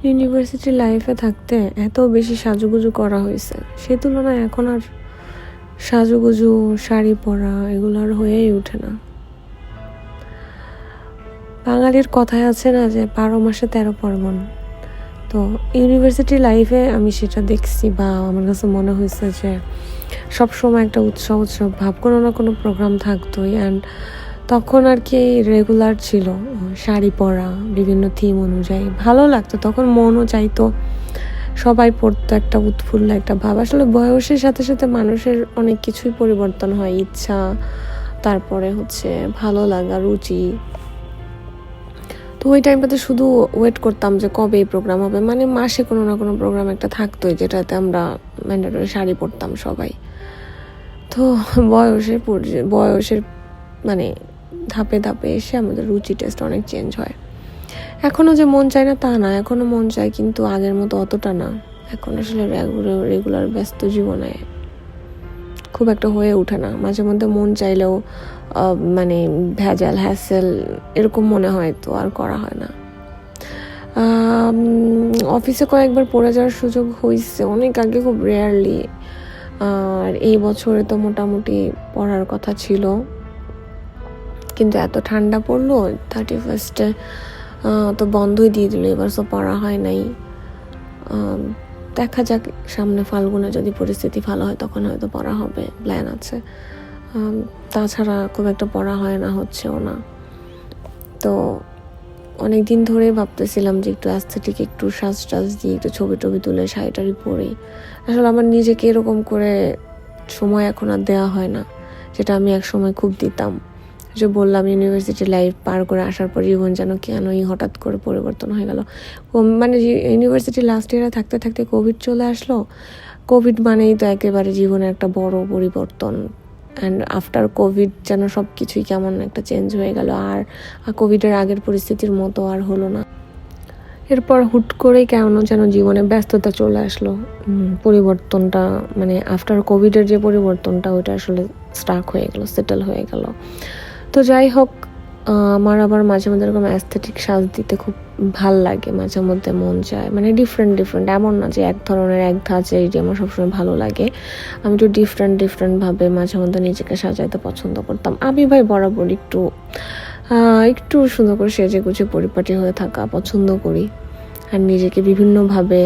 University লাইফে থাকতে এত বেশি সাজুগুজু করা হয়েছে, সে তুলনায় এখন আর সাজুগুজু, শাড়ি পরা এগুলো আর হয়েই ওঠে না। বাঙালির কথায় আছে না যে 12 মাসে 13 পার্বণ। তো ইউনিভার্সিটি লাইফে আমি সেটা দেখছি, বা আমার কাছে মনে হয়েছে যে সবসময় একটা উৎসব ভাব, কোনো না কোনো প্রোগ্রাম থাকতোই। অ্যান্ড তখন আর কি রেগুলার ছিল শাড়ি পরা, বিভিন্ন থিম অনুযায়ী ভালো লাগতো। তখন মনও চাইতো, সবাই পড়তো, একটা উৎফুল্ল একটা ভাব। আসলে বয়সের সাথে সাথে মানুষের অনেক কিছুই পরিবর্তন হয়, ইচ্ছা, তারপরে ভালো লাগা, রুচি। তো ওই টাইমটাতে শুধু ওয়েট করতাম যে কবে এই প্রোগ্রাম হবে, মানে মাসে কোনো না কোনো প্রোগ্রাম একটা থাকতোই যেটাতে আমরা ম্যান্ডেটরি শাড়ি পরতাম সবাই। তো বয়সের মানে ধাপে ধাপে এসে আমাদের রুচি টেস্ট অনেক চেঞ্জ হয়। এখনও যে মন চায় না তা না, এখনও মন চায়, কিন্তু আগের মতো অতটা না। এখন আসলে রেগুলার ব্যস্ত জীবনে খুব একটা হয়ে ওঠে না। মাঝে মধ্যে মন চাইলেও মানে ভেজাল, হ্যাসেল এরকম মনে হয়, তো আর করা হয় না। অফিসে কয়েকবার পড়ে যাওয়ার সুযোগ হয়েছে, অনেক আগে, খুব রেয়ারলি। আর এই বছরে তো মোটামুটি পড়ার কথা ছিল, কিন্তু এত ঠান্ডা পড়লো 31-এ, তো বন্ধই দিয়ে দিল। এবার তো পড়া হয় নাই। দেখা যাক, সামনে ফাল্গুনে যদি পরিস্থিতি ভালো হয় তখন হয়তো পড়া হবে, প্ল্যান আছে। তাছাড়া খুব একটা পড়া হয় না, হচ্ছেও না। তো অনেক দিন ধরে ভাবতেছিলাম যে একটু অ্যাস্থেটিক, একটু সাজ দিয়ে একটু ছবি টবি তুলে শাড়ি পরি। আসলে আমার নিজেকে এরকম করে সময় এখন আর দেওয়া হয় না, যেটা আমি এক সময় খুব দিতাম। যে বললাম, ইউনিভার্সিটি লাইফ পার করে আসার পর জীবন যেন কেনই হঠাৎ করে পরিবর্তন হয়ে গেল। মানে ইউনিভার্সিটি লাস্ট ইয়ারে থাকতে থাকতে কোভিড চলে আসলো। কোভিড মানেই তো একেবারে জীবনে একটা বড় পরিবর্তন। অ্যান্ড আফটার কোভিড যেন সব কিছুই কেমন একটা চেঞ্জ হয়ে গেল। আর কোভিডের আগের পরিস্থিতির মতো আর হলো না। এরপর হুট করেই কেমন যেন জীবনে ব্যস্ততা চলে আসলো। পরিবর্তনটা, মানে আফটার কোভিডের যে পরিবর্তনটা, ওইটা আসলে স্টাক হয়ে গেল, সেটেল হয়ে গেল। তো যাই হোক, আমার আবার মাঝে মধ্যে এরকম অ্যাস্থেটিক সাজ দিতে খুব ভাল লাগে, মাঝে মধ্যে মন চায়। মানে ডিফারেন্ট, এমন না যে এক ধরনের এক ধাঁচে যে আমার সবসময় ভালো লাগে। আমি একটু ডিফারেন্টভাবে মাঝে মধ্যে নিজেকে সাজাইতে পছন্দ করতাম। আমি ভাই বরাবর একটু সুন্দর করে সেজে গুজে পরিপাটি হয়ে থাকা পছন্দ করি। আর নিজেকে বিভিন্নভাবে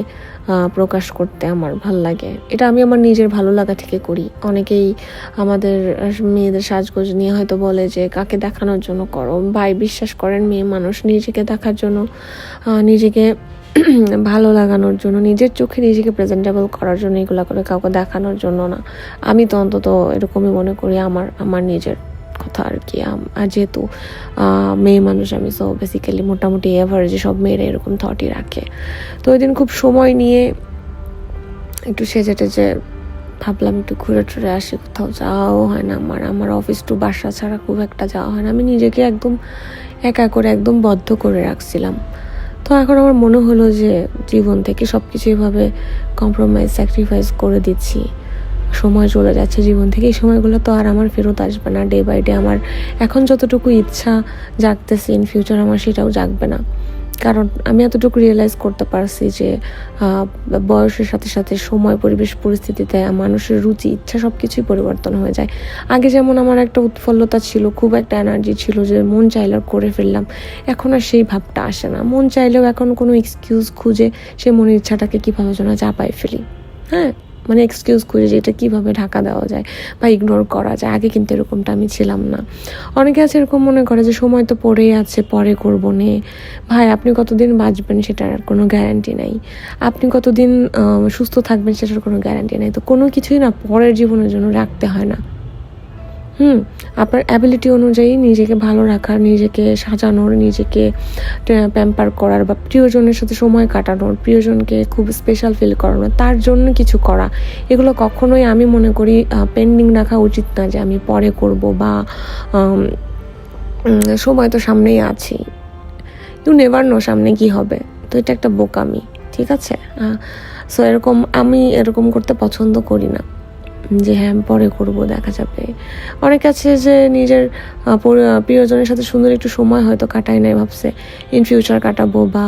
প্রকাশ করতে আমার ভাল লাগে। এটা আমি আমার নিজের ভালো লাগা থেকে করি। অনেকেই আমাদের মেয়েদের সাজগোজ নিয়ে হয়তো বলে যে কাকে দেখানোর জন্য করো। ভাই, বিশ্বাস করেন, মেয়ে মানুষ নিজেকে দেখার জন্য, নিজেকে ভালো লাগানোর জন্য, নিজের চোখে নিজেকে প্রেজেন্টেবল করার জন্য এগুলো করে, কাউকে দেখানোর জন্য না। আমি তো অন্তত এরকমই মনে করি, আমার নিজের কথা আর কি। আর যেহেতু মেয়ে মানুষ আমি, সো বেসিক্যালি মোটামুটি এভারেজে সব মেয়েরা এরকম থটই রাখে। তো ওই দিন খুব সময় নিয়ে একটু সেজে টেজে ভাবলাম একটু ঘুরে টুরে আসি। কোথাও যাওয়াও হয় না আমার অফিস টু বাসা ছাড়া খুব একটা যাওয়া হয় না। আমি নিজেকে একদম একা করে, একদম বদ্ধ করে রাখছিলাম। তো এখন আমার মনে হলো যে জীবন থেকে সব কিছু এভাবে কম্প্রোমাইজ, স্যাক্রিফাইস করে দিচ্ছি, সময় চলে যাচ্ছে জীবন থেকে, এই সময়গুলো তো আর আমার ফেরত আসবে না। ডে বাই ডে আমার এখন যতটুকু ইচ্ছা জাগতেছে, ইন ফিউচার আমার সেটাও জাগবে না। কারণ আমি এতটুকু রিয়েলাইজ করতে পারছি যে বয়সের সাথে সাথে সময়, পরিবেশ, পরিস্থিতিতে মানুষের রুচি, ইচ্ছা সব কিছুই পরিবর্তন হয়ে যায়। আগে যেমন আমার একটা উৎফুল্লতা ছিল, খুব একটা এনার্জি ছিল যে মন চাইলেও করে ফেললাম, এখন আর সেই ভাবটা আসে না। মন চাইলেও এখন কোনো এক্সকিউজ খুঁজে সে মনের ইচ্ছাটাকে কীভাবে যেন চাপাই ফেলি। হ্যাঁ, মানে এক্সকিউজ খুঁজে যে এটা কীভাবে ঢাকা দেওয়া যায় বা ইগনোর করা যায়। আগে কিন্তু এরকমটা আমি ছিলাম না। অনেকে আছে এরকম মনে করে যে সময় তো পড়েই আছে, পরে করবো নে। ভাই, আপনি কতদিন বাঁচবেন সেটার কোনো গ্যারান্টি নাই। আপনি কতদিন সুস্থ থাকবেন সেটার কোনো গ্যারান্টি নাই। তো কোনো কিছুই না পরের জীবনের জন্য রাখতে হয় না। আপনার অ্যাবিলিটি অনুযায়ী নিজেকে ভালো রাখার, নিজেকে সাজানোর, নিজেকে প্যাম্পার করার, বা প্রিয়জনের সাথে সময় কাটানোর, প্রিয়জনকে খুব স্পেশাল ফিল করানোর, তার জন্য কিছু করা, এগুলো কখনোই আমি মনে করি পেন্ডিং রাখা উচিত না যে আমি পরে করব, বা সময় তো সামনেই আছি, ইউ নেভার নো সামনে কি হবে। তো এটা একটা বোকামি, ঠিক আছে? সো আমি এরকম করতে পছন্দ করি না। যে হ্যাঁ পরে করব, দেখা যাবে। অনেক আছে যে নিজের প্রিয়জনের সাথে সুন্দর একটু সময় হয়তো কাটায় নাই, ভাবছে ইন ফিউচার কাটাবো, বা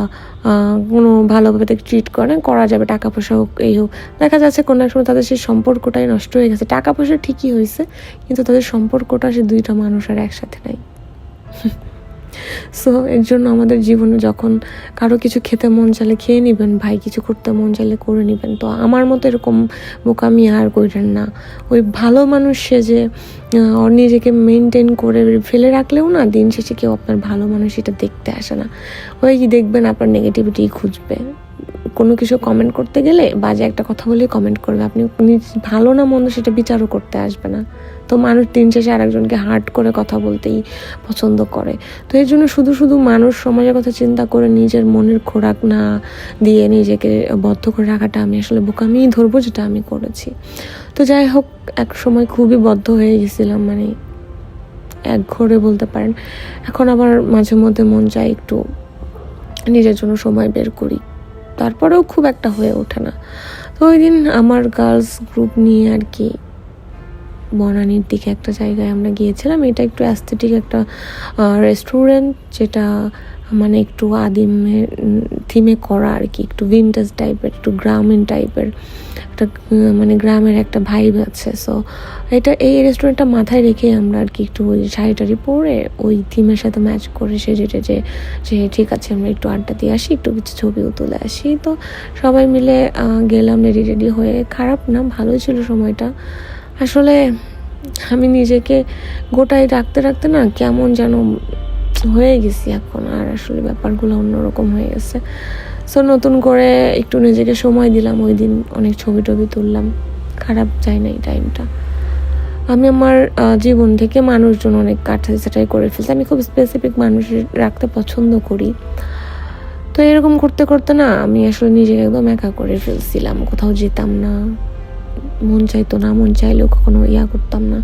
কোনো ভালোভাবে তাকে ট্রিট করা যাবে, টাকা পয়সা হোক এই হোক। দেখা যাচ্ছে কোনো এক সময় তাদের সেই সম্পর্কটাই নষ্ট হয়ে গেছে। টাকা পয়সা ঠিকই হয়েছে, কিন্তু তাদের সম্পর্কটা সে দুইটা মানুষ আর একসাথে নাই। সো এর জন্য আমাদের জীবনে যখন কারো কিছু খেতে মন চাইলে খেয়ে নেবেন ভাই, কিছু করতে মন চাইলে করে নেবেন। তো আমার মতো এরকম বোকামি আর করেন না। ওই ভালো মানুষ সে যে ওর নিজেকে মেনটেন করে ফেলে রাখলেও না, দিন শেষে কেউ আপনার ভালো মানুষ এটা দেখতে আসে না। ওই কি দেখবেন আপনার নেগেটিভিটি খুঁজবে, কোনো কিছু কমেন্ট করতে গেলে বাজে একটা কথা বলেই কমেন্ট করবে, আপনি ভালো না মন্দ সেটা বিচারও করতে আসবে না। তো মানুষ দিন শেষে আরেকজনকে হার্ট করে কথা বলতেই পছন্দ করে। তো এর জন্য শুধু শুধু মানুষ সমাজের কথা চিন্তা করে নিজের মনের খোরাক না দিয়ে নিজেকে বদ্ধ করে রাখাটা আমি আসলে বোকামিই ধরবো, যেটা আমি করেছি। তো যাই হোক, এক সময় খুবই বদ্ধ হয়ে গেছিলাম, মানে একঘরে বলতে পারেন। এখন আবার মাঝে মধ্যে মন চায় একটু নিজের জন্য সময় বের করি, তারপরেও খুব একটা হয়ে ওঠে না। তো ওই দিন আমার গার্লস গ্রুপ নিয়ে আর কি বনানীর দিকে একটা জায়গায় আমরা গিয়েছিলাম। এটা একটু অ্যাস্থেটিক একটা রেস্টুরেন্ট, যেটা মানে একটু আদিমের থিমে করা আর কি, একটু ভিন্টেজ টাইপের, একটু গ্রামীণ টাইপের একটা মানে গ্রামের একটা ভাইব আছে। সো এই রেস্টুরেন্টটা মাথায় রেখে আমরা আর কি একটু ওই শাড়ি পরে ওই থিমের সাথে ম্যাচ করে যে ঠিক আছে আমরা একটু আড্ডা দিয়ে আসি, একটু কিছু ছবিও তুলে আসি। তো সবাই মিলে গেলাম রেডি হয়ে। খারাপ না, ভালোই ছিল সময়টা। আসলে আমি নিজেকে গোটায় রাখতে না কেমন যেন হয়ে গেছি এখন, আর আসলে ব্যাপারগুলো অন্যরকম হয়ে গেছে। সো নতুন করে একটু নিজেকে সময় দিলাম। ওই দিন অনেক ছবি তুললাম, খারাপ যায় না এই টাইমটা। আমি আমার জীবন থেকে মানুষজন অনেক কাটাই করে ফেলছি। আমি খুব স্পেসিফিক মানুষ রাখতে পছন্দ করি। তো এরকম করতে না আমি আসলে নিজেকে একদম একা করে ফেলছিলাম, কোথাও যেতাম না, মন চাইতো না, মন চাইলেও কখনো করতাম না।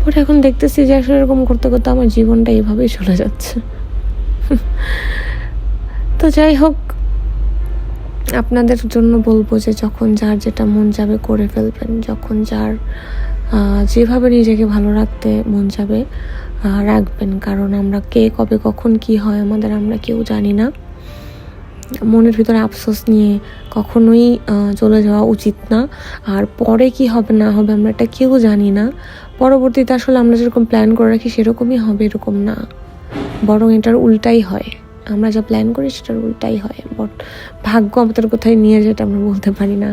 পরে এখন দেখতেছি যে আসলে এরকম করতে আমার জীবনটা এইভাবেই চলে যাচ্ছে। তো যাই হোক, আপনাদের জন্য বলবো যে যখন যার যেটা মন যাবে করে ফেলবেন, যখন যার যেভাবে নিজেকে ভালো রাখতে মন যাবে রাখবেন। কারণ আমরা কে কবে কখন কি হয় আমরা কেউ জানি না। মনের ভিতরে আফসোস নিয়ে কখনোই চলে যাওয়া উচিত না। আর পরে কি হবে না হবে আমরা এটা কেউ জানি না। পরবর্তীতে আসলে আমরা যেরকম প্ল্যান করে রাখি সেরকমই হবে এরকম না, বরং এটার উল্টাই হয়। আমরা যা প্ল্যান করি সেটার উল্টাই হয়। বাট ভাগ্য আমাদের কোথায় নিয়ে যেটা আমরা বলতে পারি না।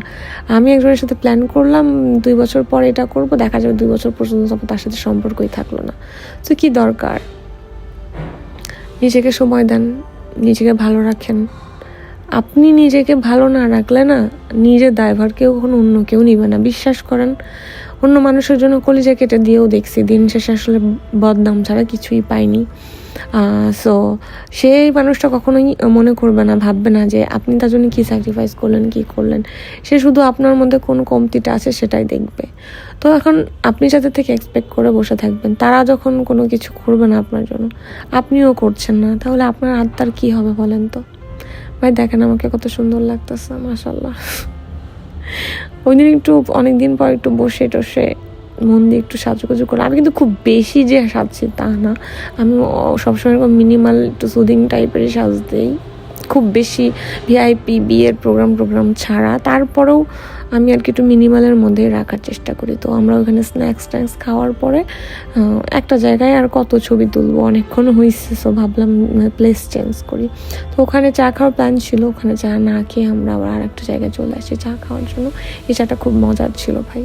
আমি একজনের সাথে প্ল্যান করলাম 2 বছর পরে এটা করব, দেখা যাবে 2 বছর পর্যন্ত তার সাথে সম্পর্কই থাকলো না। তো কি দরকার? নিজেকে সময় দেন, নিজেকে ভালো রাখেন। আপনি নিজেকে ভালো না রাখলে না, নিজের দায়ভার অন্য কেউ নিবে না, বিশ্বাস করেন। অন্য মানুষের জন্য কলিজা কেটে দিয়েও দেখছি, দিন শেষে আসলে বদনাম ছাড়া কিছুই পাইনি। সো সেই মানুষটা কখনোই মনে করবে না, ভাববে না যে আপনি তার জন্য কী স্যাক্রিফাইস করলেন। সে শুধু আপনার মধ্যে কোন কমতিটা আছে সেটাই দেখবে। তো এখন আপনি যাদের থেকে এক্সপেক্ট করে বসে থাকবেন, তারা যখন কোনো কিছু করবে না আপনার জন্য, আপনিও করছেন না, তাহলে আপনার আত্মার কী হবে বলেন তো? ভাই দেখেন আমাকে কত সুন্দর লাগতেছে, মাশাআল্লাহ। ওই দিন অনেকদিন পর একটু বসে টসে মন দিয়ে একটু সাজুগুজু করে, আমি কিন্তু খুব বেশি যে সাজছি তা না, আমি সবসময় এরকম মিনিমাল একটু সুদিং টাইপেরই সাজতেই, খুব বেশি ভিআইপি বিয়ের প্রোগ্রাম ছাড়া। তারপরেও আমি আর কি একটু মিনিমালের মধ্যেই রাখার চেষ্টা করি। তো আমরা ওখানে স্ন্যাক্স খাওয়ার পরে একটা জায়গায় আর কত ছবি তুলবো, অনেকক্ষণ হয়েছে। সো ভাবলাম প্লেস চেঞ্জ করি। তো ওখানে চা খাওয়ার প্ল্যান ছিল, ওখানে চা না খেয়ে আমরা আবার আর একটা জায়গায় চলে আসি চা খাওয়ার জন্য। এই চাটা খুব মজার ছিল ভাই।